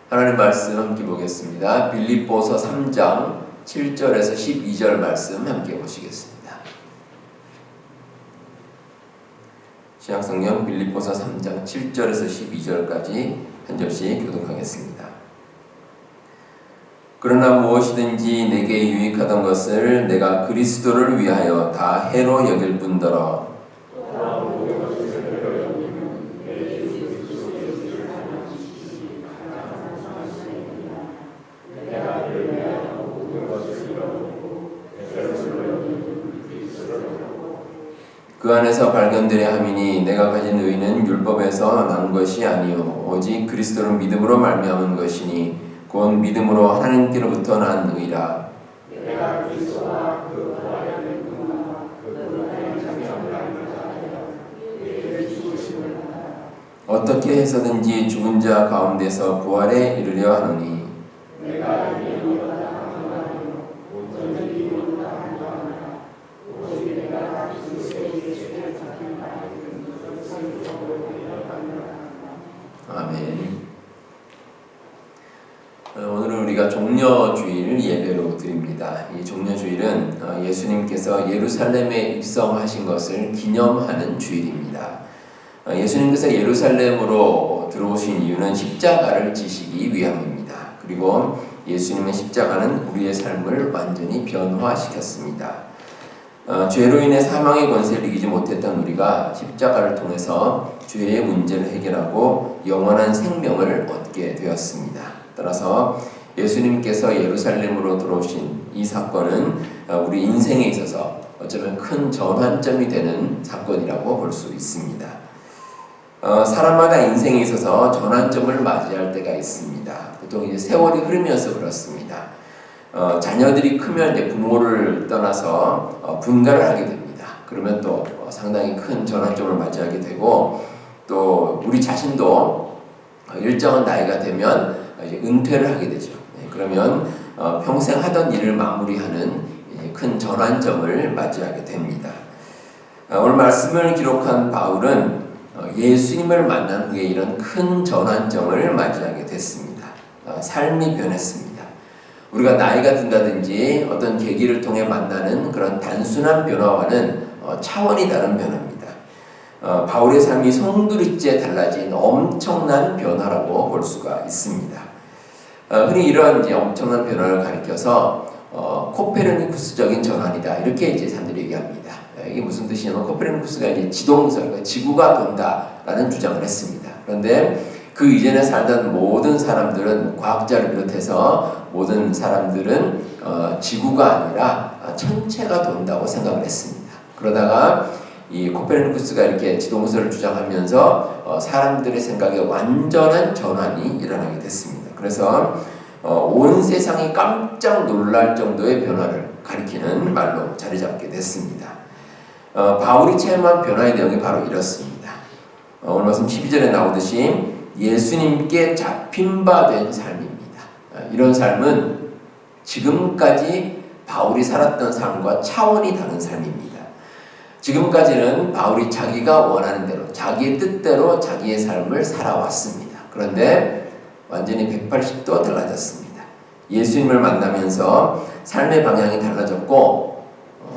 하나님 말씀 함께 보겠습니다. 빌립보서 3장 7절에서 12절 말씀 함께 보시겠습니다. 신약성경 빌립보서 3장 7절에서 12절까지 한 절씩 교독하겠습니다. 그러나 무엇이든지 내게 유익하던 것을 내가 그리스도를 위하여 다 해로 여길 뿐더러 그 안에서 발견되려 함이니 내가 가진 의는 율법에서 난 것이 아니요 오직 그리스도를 믿음으로 말미암은 것이니 곧 믿음으로 하나님께로부터 난 의라. 내가 그리스도와 그 부활의 능력과 그 부활의 참여함을 어떻게 해서든지 죽은 자 가운데서 부활에 이르려 하노니 내가 아멘. 오늘은 우리가 종려주일 예배로 드립니다. 이 종려주일은 예수님께서 예루살렘에 입성하신 것을 기념하는 주일입니다. 예수님께서 예루살렘으로 들어오신 이유는 십자가를 지시기 위함입니다. 그리고 예수님의 십자가는 우리의 삶을 완전히 변화시켰습니다. 죄로 인해 사망의 권세를 이기지 못했던 우리가 십자가를 통해서 죄의 문제를 해결하고 영원한 생명을 얻게 되었습니다. 따라서 예수님께서 예루살렘으로 들어오신 이 사건은 우리 인생에 있어서 어쩌면 큰 전환점이 되는 사건이라고 볼 수 있습니다. 사람마다 인생에 있어서 전환점을 맞이할 때가 있습니다. 보통 이제 세월이 흐르면서 그렇습니다. 자녀들이 크면 이제 부모를 떠나서 분가를 하게 됩니다. 그러면 또 상당히 큰 전환점을 맞이하게 되고 또 우리 자신도 일정한 나이가 되면 이제 은퇴를 하게 되죠. 그러면 평생 하던 일을 마무리하는 큰 전환점을 맞이하게 됩니다. 오늘 말씀을 기록한 바울은 예수님을 만난 후에 이런 큰 전환점을 맞이하게 됐습니다. 삶이 변했습니다. 우리가 나이가 든다든지 어떤 계기를 통해 만나는 그런 단순한 변화와는 차원이 다른 변화입니다. 바울의 삶이 송두리째 달라진 엄청난 변화라고 볼 수가 있습니다. 흔히 이러한 이제 엄청난 변화를 가리켜서 코페르니쿠스적인 전환이다 이렇게 이제 사람들이 얘기합니다. 이게 무슨 뜻이냐면 코페르니쿠스가 이제 지동설, 그러니까 지구가 돈다라는 주장을 했습니다. 그런데 그 이전에 살던 모든 사람들은 과학자를 비롯해서 모든 사람들은 지구가 아니라 천체가 돈다고 생각을 했습니다. 그러다가 이 코페르니쿠스가 이렇게 지동설을 주장하면서 사람들의 생각에 완전한 전환이 일어나게 됐습니다. 그래서 온 세상이 깜짝 놀랄 정도의 변화를 가리키는 말로 자리 잡게 됐습니다. 바울이 체험한 변화의 내용이 바로 이렇습니다. 오늘 말씀 12절에 나오듯이 예수님께 잡힌 바 된 삶입니다. 이런 삶은 지금까지 바울이 살았던 삶과 차원이 다른 삶입니다. 지금까지는 바울이 자기가 원하는 대로 자기의 뜻대로 자기의 삶을 살아왔습니다. 그런데 완전히 180도 달라졌습니다. 예수님을 만나면서 삶의 방향이 달라졌고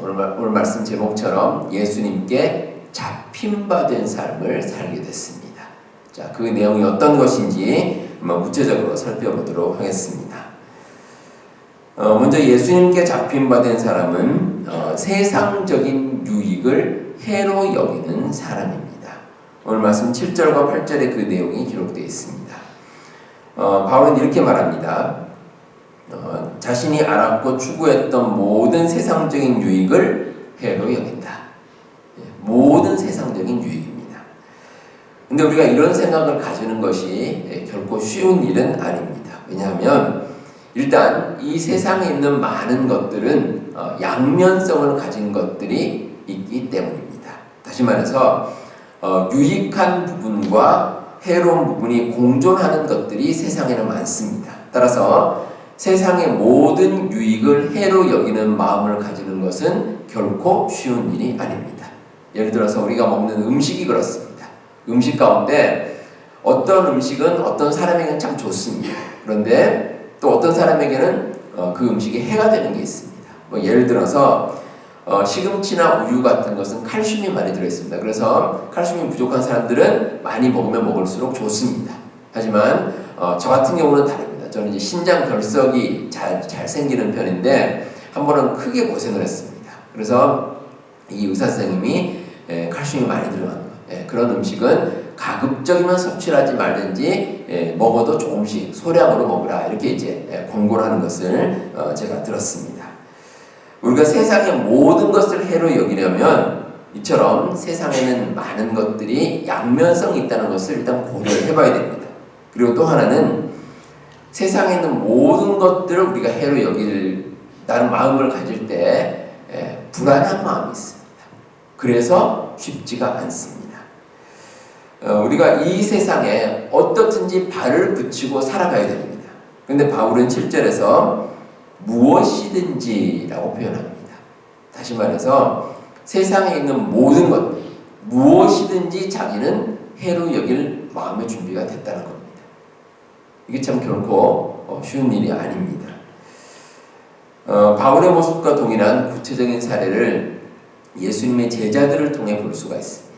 오늘 말씀 제목처럼 예수님께 잡힌 바 된 삶을 살게 됐습니다. 자, 그 내용이 어떤 것인지 한번 구체적으로 살펴보도록 하겠습니다. 먼저 예수님께 잡힌 바 된 사람은 세상적인 유익을 해로 여기는 사람입니다. 오늘 말씀 7절과 8절에 그 내용이 기록되어 있습니다. 바울은 이렇게 말합니다. 자신이 알았고 추구했던 모든 세상적인 유익을 해로 여긴다. 모든 세상적인 유익입니다. 근데 우리가 이런 생각을 가지는 것이 결코 쉬운 일은 아닙니다. 왜냐하면 일단 이 세상에 있는 많은 것들은 양면성을 가진 것들이 있기 때문입니다. 다시 말해서 유익한 부분과 해로운 부분이 공존하는 것들이 세상에는 많습니다. 따라서 세상의 모든 유익을 해로 여기는 마음을 가지는 것은 결코 쉬운 일이 아닙니다. 예를 들어서 우리가 먹는 음식이 그렇습니다. 음식 가운데 어떤 음식은 어떤 사람에게는 참 좋습니다. 그런데 또 어떤 사람에게는 그 음식이 해가 되는 게 있습니다. 뭐 예를 들어서 시금치나 우유 같은 것은 칼슘이 많이 들어있습니다. 그래서 칼슘이 부족한 사람들은 많이 먹으면 먹을수록 좋습니다. 하지만 저 같은 경우는 다릅니다. 저는 이제 신장 결석이 잘 생기는 편인데 한 번은 크게 고생을 했습니다. 그래서 이 의사 선생님이 칼슘이 많이 들어가는 그런 음식은 가급적이면 섭취를 하지 말든지 먹어도 조금씩 소량으로 먹으라 이렇게 이제 권고를 하는 것을 제가 들었습니다. 우리가 세상의 모든 것을 해로 여기려면 이처럼 세상에는 많은 것들이 양면성이 있다는 것을 일단 고려를 해봐야 됩니다. 그리고 또 하나는 세상에 있는 모든 것들을 우리가 해로 여긴다는 마음을 가질 때 불안한 마음이 있습니다. 그래서 쉽지가 않습니다. 우리가 이 세상에 어떻든지 발을 붙이고 살아가야 됩니다. 그런데 바울은 7절에서 무엇이든지라고 표현합니다. 다시 말해서 세상에 있는 모든 것들, 무엇이든지 자기는 해로 여길 마음의 준비가 됐다는 겁니다. 이게 참 결코 쉬운 일이 아닙니다. 바울의 모습과 동일한 구체적인 사례를 예수님의 제자들을 통해 볼 수가 있습니다.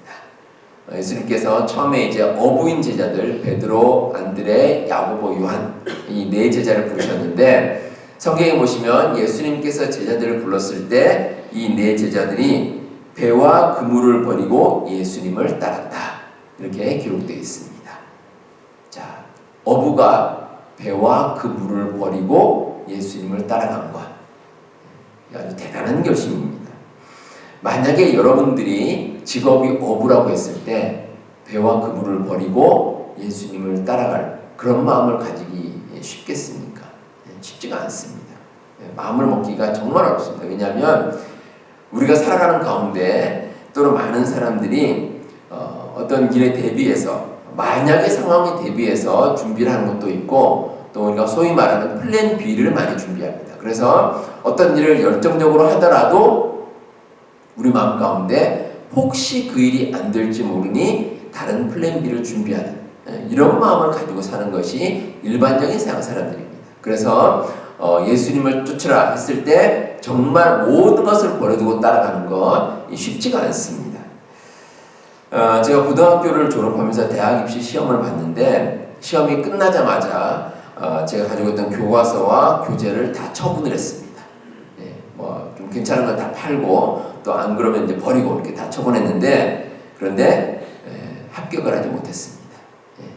예수님께서 처음에 이제 어부인 제자들 베드로, 안드레, 야고보, 요한 이 네 제자를 부르셨는데 성경에 보시면 예수님께서 제자들을 불렀을 때 이 네 제자들이 배와 그물을 버리고 예수님을 따랐다 이렇게 기록되어 있습니다. 자, 어부가 배와 그물을 버리고 예수님을 따라간 것 아주 대단한 결심입니다. 만약에 여러분들이 직업이 어부라고 했을 때 배와 그물을 버리고 예수님을 따라갈 그런 마음을 가지기 쉽겠습니까? 쉽지가 않습니다. 마음을 먹기가 정말 어렵습니다. 왜냐하면 우리가 살아가는 가운데 또는 많은 사람들이 어떤 일에 대비해서 만약의 상황에 대비해서 준비를 하는 것도 있고 또 우리가 소위 말하는 플랜 B를 많이 준비합니다. 그래서 어떤 일을 열정적으로 하더라도 우리 마음 가운데 혹시 그 일이 안 될지 모르니 다른 플랜 B를 준비하는 이런 마음을 가지고 사는 것이 일반적인 세상 사람들입니다. 그래서 예수님을 쫓으라 했을 때 정말 모든 것을 버려두고 따라가는 건 쉽지가 않습니다. 제가 고등학교를 졸업하면서 대학 입시 시험을 봤는데 시험이 끝나자마자 제가 가지고 있던 교과서와 교재를 다 처분을 했습니다. 뭐 좀 괜찮은 건 다 팔고 또 안 그러면 이제 버리고 이렇게 다 처분했는데 그런데 합격을 하지 못했습니다.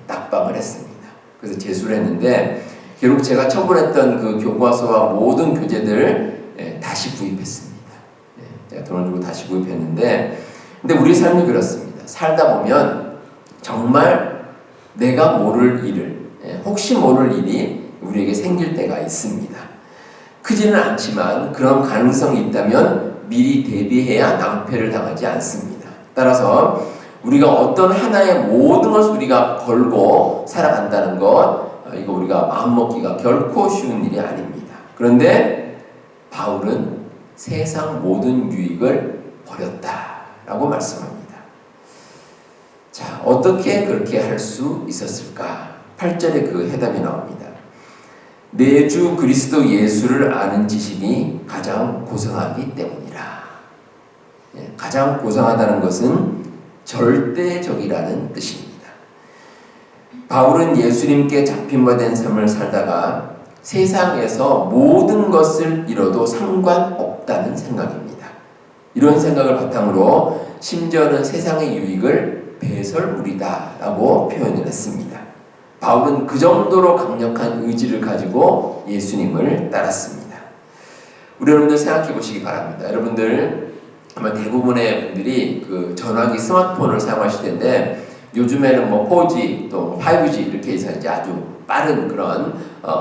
낙방을 했습니다. 그래서 재수를 했는데 결국 제가 처분했던 그 교과서와 모든 교재들을 다시 구입했습니다. 제가 돈을 주고 다시 구입했는데 근데 우리 삶이 그렇습니다. 살다 보면 정말 내가 모를 일을 혹시 모를 일이 우리에게 생길 때가 있습니다. 크지는 않지만 그런 가능성이 있다면 미리 대비해야 낭패를 당하지 않습니다. 따라서 우리가 어떤 하나의 모든 것을 우리가 걸고 살아간다는 것 이거 우리가 마음먹기가 결코 쉬운 일이 아닙니다. 그런데 바울은 세상 모든 유익을 버렸다라고 말씀합니다. 자, 어떻게 그렇게 할 수 있었을까? 8절에 그 해답이 나옵니다. 내 주 그리스도 예수를 아는 지식이 가장 고상하기 때문이라. 가장 고상하다는 것은 절대적이라는 뜻입니다. 바울은 예수님께 잡힌 바 된 삶을 살다가 세상에서 모든 것을 잃어도 상관없다는 생각입니다. 이런 생각을 바탕으로 심지어는 세상의 유익을 배설물이다라고 표현을 했습니다. 바울은 그 정도로 강력한 의지를 가지고 예수님을 따랐습니다. 우리 여러분들 생각해 보시기 바랍니다. 여러분들 아마 대부분의 분들이 그 전화기 스마트폰을 사용하실 텐데 요즘에는 뭐 4G 또 5G 이렇게 해서 이제 아주 빠른 그런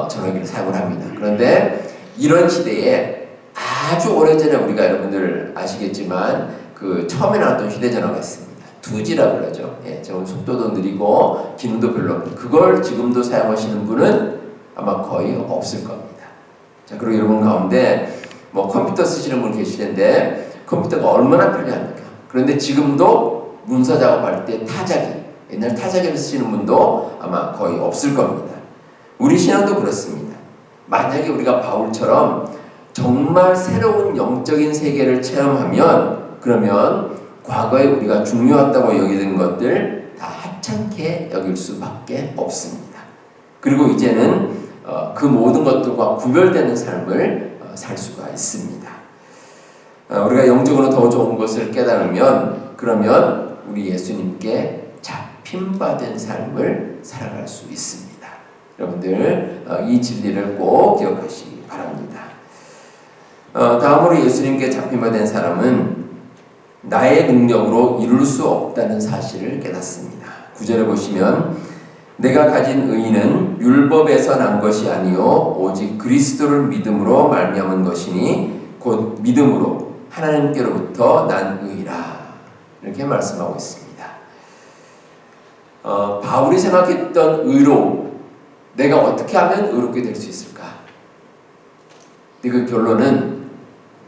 전화기를 사용을 합니다. 그런데 이런 시대에 아주 오래전에 우리가 여러분들 아시겠지만 그 처음에 나왔던 휴대전화가 있습니다. 2G라고 그러죠. 좀 속도도 느리고 기능도 별로 없는 그걸 지금도 사용하시는 분은 아마 거의 없을 겁니다. 자, 그리고 여러분 가운데 뭐 컴퓨터 쓰시는 분 계실 텐데 컴퓨터가 얼마나 편리합니까? 그런데 지금도 문서 작업할 때 타자기 옛날 타자기를 쓰시는 분도 아마 거의 없을 겁니다. 우리 신앙도 그렇습니다. 만약에 우리가 바울처럼 정말 새로운 영적인 세계를 체험하면 그러면 과거에 우리가 중요하다고 여기던 것들 다 하찮게 여길 수밖에 없습니다. 그리고 이제는 그 모든 것들과 구별되는 삶을 살 수가 있습니다. 우리가 영적으로 더 좋은 것을 깨달으면 그러면 우리 예수님께 잡힘받은 삶을 살아갈 수 있습니다. 여러분들 이 진리를 꼭 기억하시기 바랍니다. 다음으로 예수님께 잡힘받은 사람은 나의 능력으로 이룰 수 없다는 사실을 깨닫습니다. 9절에 보시면 내가 가진 의는 율법에서 난 것이 아니요 오직 그리스도를 믿음으로 말미암은 것이니 곧 믿음으로 하나님께로부터 난 의라 이렇게 말씀하고 있습니다. 바울이 생각했던 의로움, 내가 어떻게 하면 의롭게 될 수 있을까? 근데 그 결론은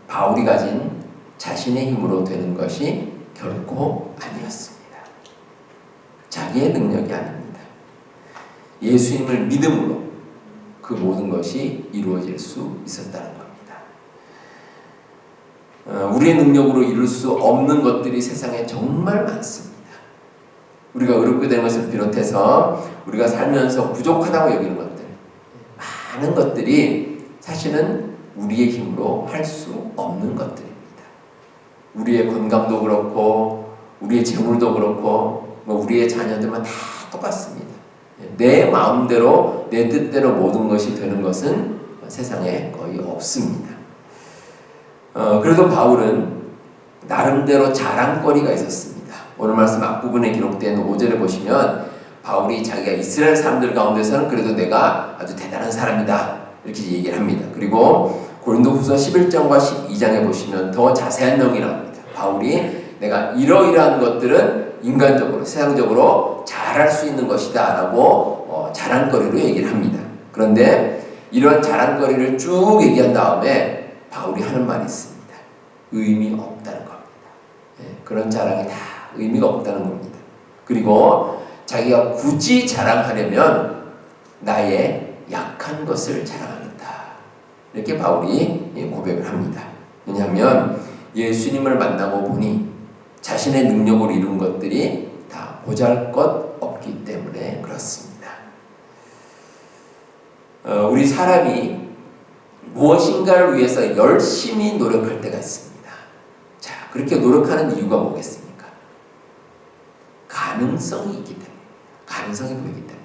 바울이 가진 자신의 힘으로 되는 것이 결코 아니었습니다. 자기의 능력이 아닙니다. 예수님을 믿음으로 그 모든 것이 이루어질 수 있었다는 겁니다. 우리의 능력으로 이룰 수 없는 것들이 세상에 정말 많습니다. 우리가 의롭게 되는 것을 비롯해서 우리가 살면서 부족하다고 여기는 것들, 많은 것들이 사실은 우리의 힘으로 할 수 없는 것들입니다. 우리의 건강도 그렇고 우리의 재물도 그렇고 우리의 자녀들만 다 똑같습니다. 내 마음대로 내 뜻대로 모든 것이 되는 것은 세상에 거의 없습니다. 그래도 바울은 나름대로 자랑거리가 있었습니다. 오늘 말씀 앞부분에 기록된 5절에 보시면 바울이 자기가 이스라엘 사람들 가운데서는 그래도 내가 아주 대단한 사람이다 이렇게 얘기를 합니다. 그리고 고린도후서 11장과 12장에 보시면 더 자세한 내용이 나옵니다. 바울이 내가 이러이러한 것들은 인간적으로 세상적으로 잘할 수 있는 것이다 라고 자랑거리로 얘기를 합니다. 그런데 이런 자랑거리를 쭉 얘기한 다음에 바울이 하는 말이 있습니다. 의미 없다는 겁니다. 그런 자랑이 다 의미가 없다는 겁니다. 그리고 자기가 굳이 자랑하려면 나의 약한 것을 자랑하겠다 이렇게 바울이 고백을 합니다. 왜냐하면 예수님을 만나고 보니 자신의 능력으로 이룬 것들이 다 보잘것 없기 때문에 그렇습니다. 우리 사람이 무엇인가를 위해서 열심히 노력할 때가 있습니다. 자, 그렇게 노력하는 이유가 뭐겠습니까? 가능성이 있기 때문에, 가능성이 보이기 때문에.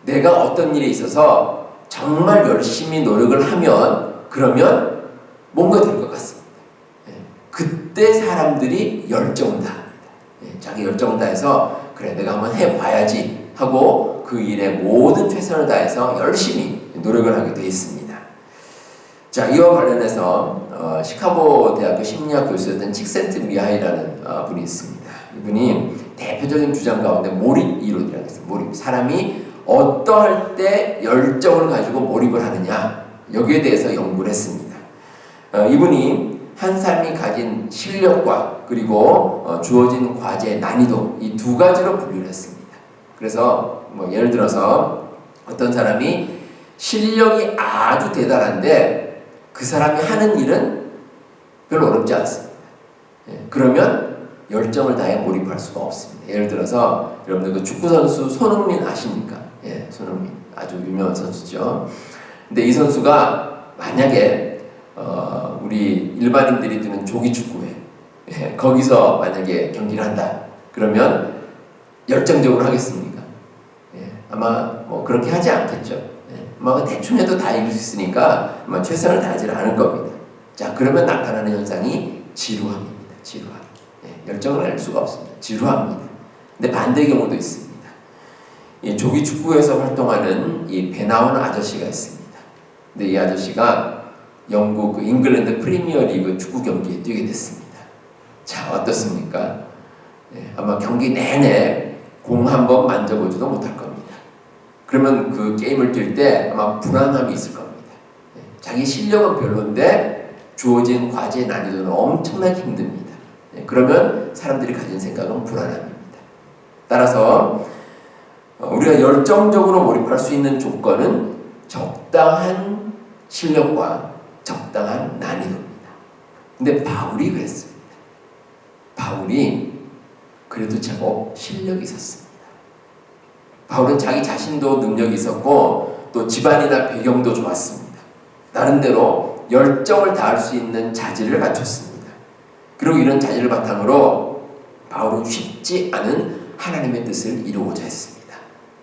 내가 어떤 일에 있어서 정말 열심히 노력을 하면 그러면 뭔가 될 것 같습니다. 그때 사람들이 열정을 다합니다. 자기 열정을 다해서 그래 내가 한번 해봐야지 하고 그 일에 모든 최선을 다해서 열심히 노력을 하게 되어 있습니다. 자, 이와 관련해서 시카고 대학교 심리학 교수였던 칙센트 미하이라는 분이 있습니다. 이분이 대표적인 주장 가운데 몰입 이론이라고 했어요. 몰입. 사람이 어떠할 때 열정을 가지고 몰입을 하느냐 여기에 대해서 연구를 했습니다. 이분이 한 사람이 가진 실력과 그리고 주어진 과제의 난이도 이 두 가지로 분류를 했습니다. 그래서 예를 들어서 어떤 사람이 실력이 아주 대단한데 그 사람이 하는 일은 별로 어렵지 않습니다. 그러면 열정을 다해 몰입할 수가 없습니다. 예를 들어서 여러분들 그 축구선수 손흥민 아십니까? 손흥민 아주 유명한 선수죠. 근데 이 선수가 만약에 우리 일반인들이 뛰는 조기축구회 거기서 만약에 경기를 한다 그러면 열정적으로 하겠습니까? 아마 그렇게 하지 않겠죠. 아마 대충 해도 다 이길 수 있으니까 아마 최선을 다하지 않을 겁니다. 자, 그러면 나타나는 현상이 지루함입니다. 지루함. 열정을 알 수가 없습니다. 지루합니다. 근데 반대의 경우도 있습니다. 이 조기축구에서 활동하는 이 배 나온 아저씨가 있습니다. 근데 이 아저씨가 영국 잉글랜드 프리미어 리그 축구 경기에 뛰게 됐습니다. 자, 어떻습니까? 아마 경기 내내 공 한 번 만져보지도 못할 겁니다. 그러면 그 게임을 뛸 때 아마 불안함이 있을 겁니다. 자기 실력은 별론데 주어진 과제의 난이도는 엄청나게 힘듭니다. 그러면 사람들이 가진 생각은 불안함입니다. 따라서 우리가 열정적으로 몰입할 수 있는 조건은 적당한 실력과 적당한 난이도입니다. 근데 바울이 그랬습니다. 바울이 그래도 제법 실력이 있었습니다. 바울은 자기 자신도 능력이 있었고 또 집안이나 배경도 좋았습니다. 나름대로 열정을 다할 수 있는 자질을 갖췄습니다. 그리고 이런 자질을 바탕으로 바울은 쉽지 않은 하나님의 뜻을 이루고자 했습니다.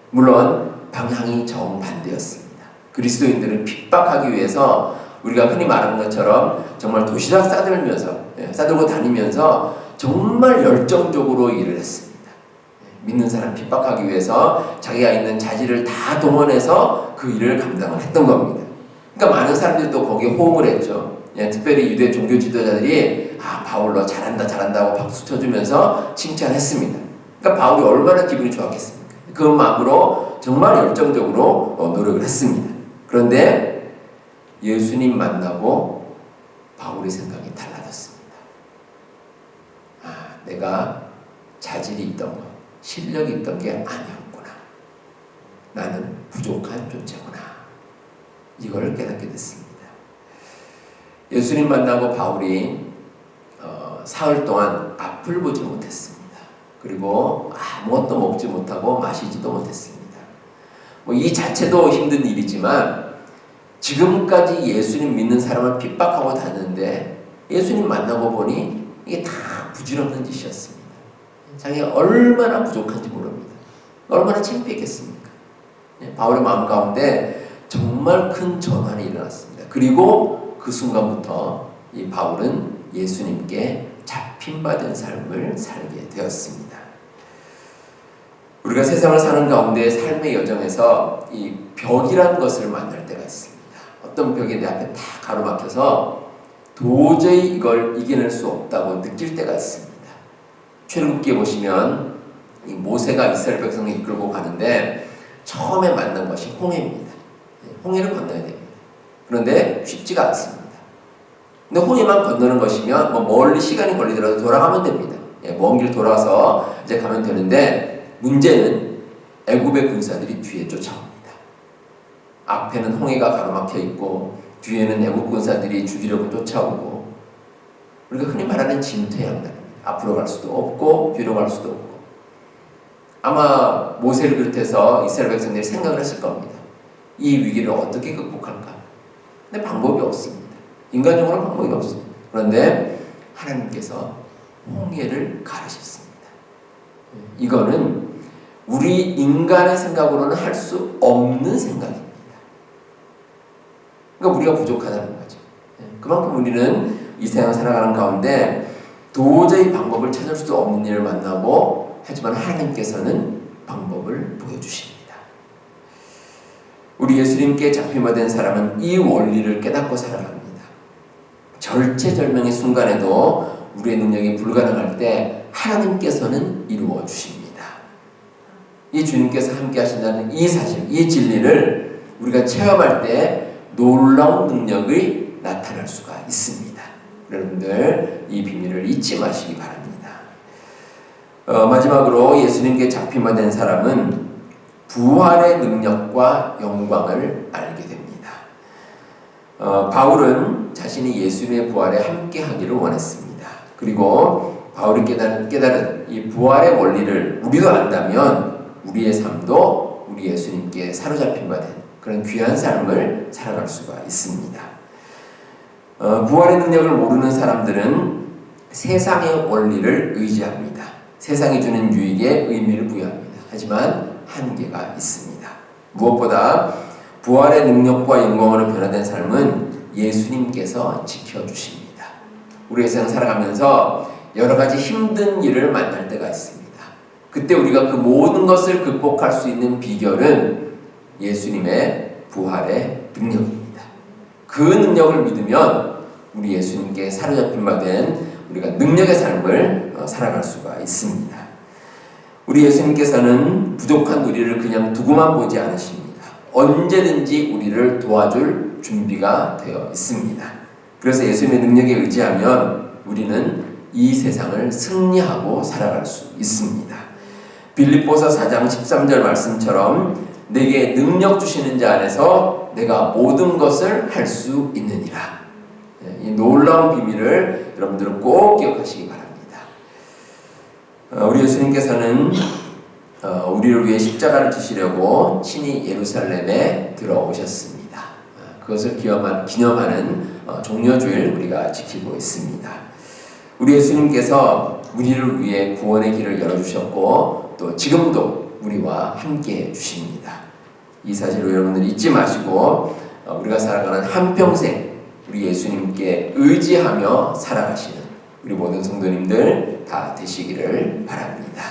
물론 방향이 정반대였습니다. 그리스도인들을 핍박하기 위해서 우리가 흔히 말하는 것처럼 정말 도시락 싸들고 다니면서 정말 열정적으로 일을 했습니다. 믿는 사람 핍박하기 위해서 자기가 있는 자질을 다 동원해서 그 일을 감당을 했던 겁니다. 그러니까 많은 사람들이 또 거기에 호응을 했죠. 특별히 유대 종교 지도자들이 바울 너 잘한다 하고 박수 쳐주면서 칭찬했습니다. 그러니까 바울이 얼마나 기분이 좋았겠습니까? 그 마음으로 정말 열정적으로 노력을 했습니다. 그런데 예수님 만나고 바울의 생각이 달라졌습니다. 내가 자질이 있던 것, 실력이 있던 게 아니었구나. 나는 부족한 존재구나. 이걸 깨닫게 됐습니다. 예수님 만나고 바울이 사흘 동안 앞을 보지 못했습니다. 그리고 아무것도 먹지 못하고 마시지도 못했습니다. 이 자체도 힘든 일이지만 지금까지 예수님 믿는 사람을 핍박하고 다녔는데 예수님 만나고 보니 이게 다 부질없는 짓이었습니다. 자기가 얼마나 부족한지 모릅니다. 얼마나 창피했겠습니까? 바울의 마음 가운데 정말 큰 전환이 일어났습니다. 그리고 그 순간부터 이 바울은 예수님께 잡힌받은 삶을 살게 되었습니다. 우리가 세상을 사는 가운데 삶의 여정에서 이 벽이란 것을 만날 때가 있습니다. 어떤 벽이 내 앞에 다 가로막혀서 도저히 이걸 이겨낼 수 없다고 느낄 때가 있습니다. 출애굽기에 보시면 이 모세가 이스라엘 백성을 이끌고 가는데 처음에 만난 것이 홍해입니다. 홍해를 건너야 됩니다. 그런데 쉽지가 않습니다. 근데 홍해만 건너는 것이면 멀리 시간이 걸리더라도 돌아가면 됩니다. 먼 길 돌아서 이제 가면 되는데 문제는 애굽의 군사들이 뒤에 쫓아옵니다. 앞에는 홍해가 가로막혀 있고 뒤에는 애굽 군사들이 죽이려고 쫓아오고 우리가 흔히 말하는 진퇴양난입니다. 앞으로 갈 수도 없고 뒤로 갈 수도 없고 아마 모세를 비롯해서 이스라엘 백성들이 생각을 했을 겁니다. 이 위기를 어떻게 극복할까? 근데 방법이 없습니다. 인간적으로는 방법이 없습니다. 그런데 하나님께서 홍해를 가르셨습니다. 이거는 우리 인간의 생각으로는 할 수 없는 생각입니다. 그러니까 우리가 부족하다는 거죠. 그만큼 우리는 이 세상 살아가는 가운데 도저히 방법을 찾을 수 없는 일을 만나고 하지만 하나님께서는 방법을 보여주십니다. 우리 예수님께 잡힘받은 사람은 이 원리를 깨닫고 살아갑니다. 절체절명의 순간에도 우리의 능력이 불가능할 때 하나님께서는 이루어 주십니다. 이 주님께서 함께 하신다는 이 사실, 이 진리를 우리가 체험할 때 놀라운 능력이 나타날 수가 있습니다. 여러분들 이 비밀을 잊지 마시기 바랍니다. 마지막으로 예수님께 잡힘받은 사람은 부활의 능력과 영광을 알게 됩니다. 바울은 자신이 예수님의 부활에 함께 하기를 원했습니다. 그리고 바울이 깨달은 이 부활의 원리를 우리도 안다면 우리의 삶도 우리 예수님께 사로잡힘받은 그런 귀한 삶을 살아갈 수가 있습니다. 부활의 능력을 모르는 사람들은 세상의 원리를 의지합니다. 세상이 주는 유익에 의미를 부여합니다. 하지만 한계가 있습니다. 무엇보다 부활의 능력과 영광으로 변화된 삶은 예수님께서 지켜주십니다. 우리 세상 살아가면서 여러 가지 힘든 일을 만날 때가 있습니다. 그때 우리가 그 모든 것을 극복할 수 있는 비결은 예수님의 부활의 능력입니다. 그 능력을 믿으면 우리 예수님께 사로잡힘받은 우리가 능력의 삶을 살아갈 수가 있습니다. 우리 예수님께서는 부족한 우리를 그냥 두고만 보지 않으십니다. 언제든지 우리를 도와줄 준비가 되어 있습니다. 그래서 예수님의 능력에 의지하면 우리는 이 세상을 승리하고 살아갈 수 있습니다. 빌립보서 4장 13절 말씀처럼 내게 능력 주시는 자 안에서 내가 모든 것을 할 수 있느니라. 이 놀라운 비밀을 여러분들은 꼭 기억하시기 바랍니다. 우리 예수님께서는 우리를 위해 십자가를 지시려고 친히 예루살렘에 들어오셨습니다. 그것을 기념하는 종려주일 우리가 지키고 있습니다. 우리 예수님께서 우리를 위해 구원의 길을 열어주셨고 또 지금도 우리와 함께 해주십니다. 이 사실을 여러분들 잊지 마시고 우리가 살아가는 한평생 우리 예수님께 의지하며 살아가시는 우리 모든 성도님들 다 되시기를 바랍니다.